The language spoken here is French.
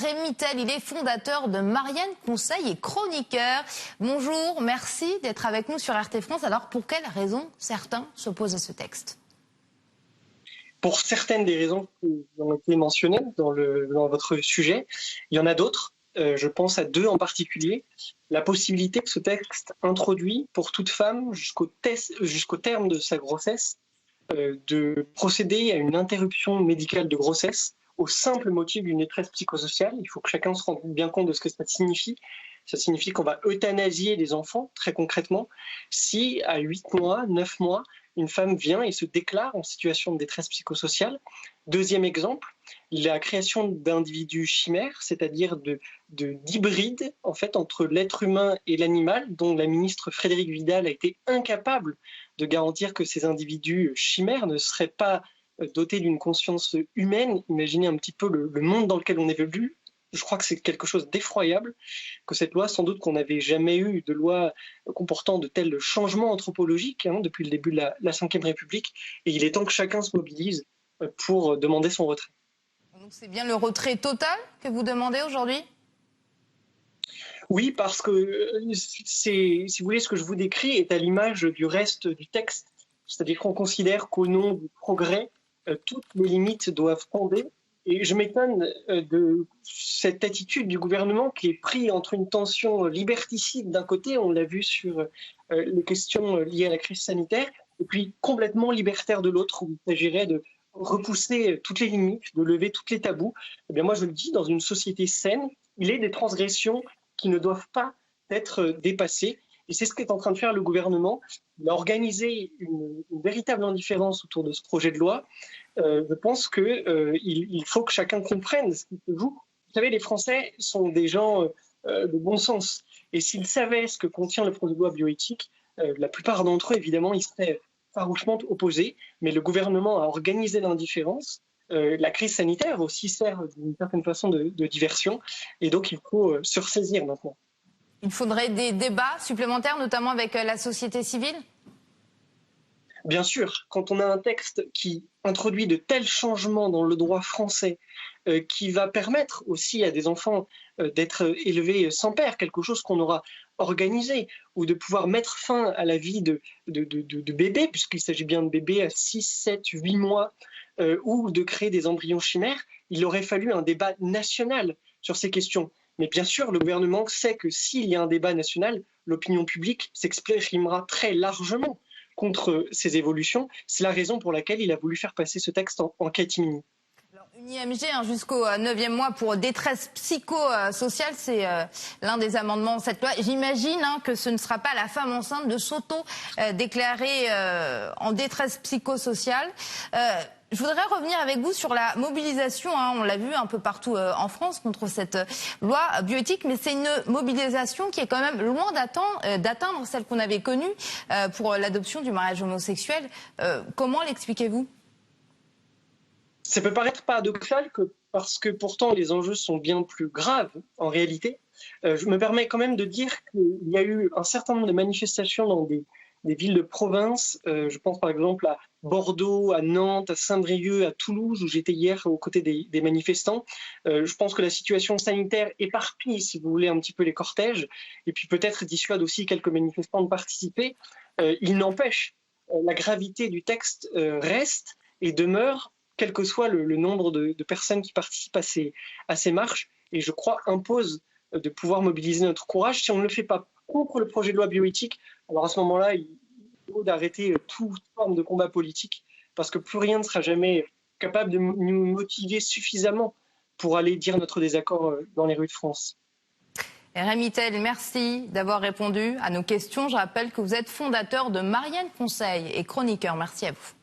Rémy Tell, il est fondateur de Marianne Conseil et chroniqueur. Bonjour, merci d'être avec nous sur RT France. Alors, pour quelles raisons certains s'opposent à ce texte ? Pour certaines des raisons qui ont été mentionnées dans votre sujet, il y en a d'autres. Je pense à deux en particulier. La possibilité que ce texte introduit pour toute femme jusqu'au terme de sa grossesse de procéder à une interruption médicale de grossesse au simple motif d'une détresse psychosociale. Il faut que chacun se rende bien compte de ce que ça signifie. Ça signifie qu'on va euthanasier les enfants, très concrètement, si à 8 mois, 9 mois, une femme vient et se déclare en situation de détresse psychosociale. Deuxième exemple, la création d'individus chimères, c'est-à-dire d'hybrides en fait, entre l'être humain et l'animal, dont la ministre Frédérique Vidal a été incapable de garantir que ces individus chimères ne seraient pas dotés d'une conscience humaine. Imaginez un petit peu le monde dans lequel on évolue. Je crois que c'est quelque chose d'effroyable, que cette loi, sans doute qu'on n'avait jamais eu de loi comportant de tels changements anthropologiques depuis le début de la Ve République, et il est temps que chacun se mobilise pour demander son retrait. Donc c'est bien le retrait total que vous demandez aujourd'hui ? Oui, parce que si vous voulez, ce que je vous décris est à l'image du reste du texte, c'est-à-dire qu'on considère qu'au nom du progrès, toutes les limites doivent tomber. Et je m'étonne de cette attitude du gouvernement qui est pris entre une tension liberticide d'un côté, on l'a vu sur les questions liées à la crise sanitaire, et puis complètement libertaire de l'autre, où il s'agirait de repousser toutes les limites, de lever tous les tabous. Eh bien moi je le dis, dans une société saine, il est des transgressions qui ne doivent pas être dépassées. Et c'est ce qu'est en train de faire le gouvernement. Il a organisé une véritable indifférence autour de ce projet de loi. Je pense qu'il faut que chacun comprenne ce qui se joue. Vous savez, les Français sont des gens de bon sens. Et s'ils savaient ce que contient le projet de loi bioéthique, la plupart d'entre eux, évidemment, ils seraient farouchement opposés. Mais le gouvernement a organisé l'indifférence. La crise sanitaire aussi sert d'une certaine façon de diversion. Et donc, il faut se ressaisir maintenant. Il faudrait des débats supplémentaires, notamment avec la société civile ? Bien sûr, quand on a un texte qui introduit de tels changements dans le droit français, qui va permettre aussi à des enfants d'être élevés sans père, quelque chose qu'on aura organisé, ou de pouvoir mettre fin à la vie de bébés, puisqu'il s'agit bien de bébés à 6, 7, 8 mois, ou de créer des embryons chimères, il aurait fallu un débat national sur ces questions. Mais bien sûr, le gouvernement sait que s'il y a un débat national, l'opinion publique s'exprimera très largement contre ces évolutions. C'est la raison pour laquelle il a voulu faire passer ce texte en catimini. Alors, une IMG jusqu'au 9e mois pour détresse psychosociale, c'est l'un des amendements de cette loi. J'imagine que ce ne sera pas la femme enceinte de s'auto-déclarer en détresse psychosociale. Je voudrais revenir avec vous sur la mobilisation, on l'a vu un peu partout en France contre cette loi bioéthique, mais c'est une mobilisation qui est quand même loin d'atteindre celle qu'on avait connue pour l'adoption du mariage homosexuel. Comment l'expliquez-vous ? Ça peut paraître paradoxal parce que pourtant les enjeux sont bien plus graves en réalité. Je me permets quand même de dire qu'il y a eu un certain nombre de manifestations dans des villes de province. Je pense par exemple à Bordeaux, à Nantes, à Saint-Brieuc, à Toulouse, où j'étais hier aux côtés des manifestants. Je pense que la situation sanitaire éparpille, si vous voulez, un petit peu les cortèges, et puis peut-être dissuade aussi quelques manifestants de participer. Il n'empêche, la gravité du texte reste et demeure, quel que soit le nombre de personnes qui participent à ces marches, et je crois impose de pouvoir mobiliser notre courage. Si on ne le fait pas contre le projet de loi bioéthique, alors à ce moment-là, il faut d'arrêter toute forme de combat politique, parce que plus rien ne sera jamais capable de nous motiver suffisamment pour aller dire notre désaccord dans les rues de France. Rémy Tell, merci d'avoir répondu à nos questions. Je rappelle que vous êtes fondateur de Marianne Conseil et chroniqueur. Merci à vous.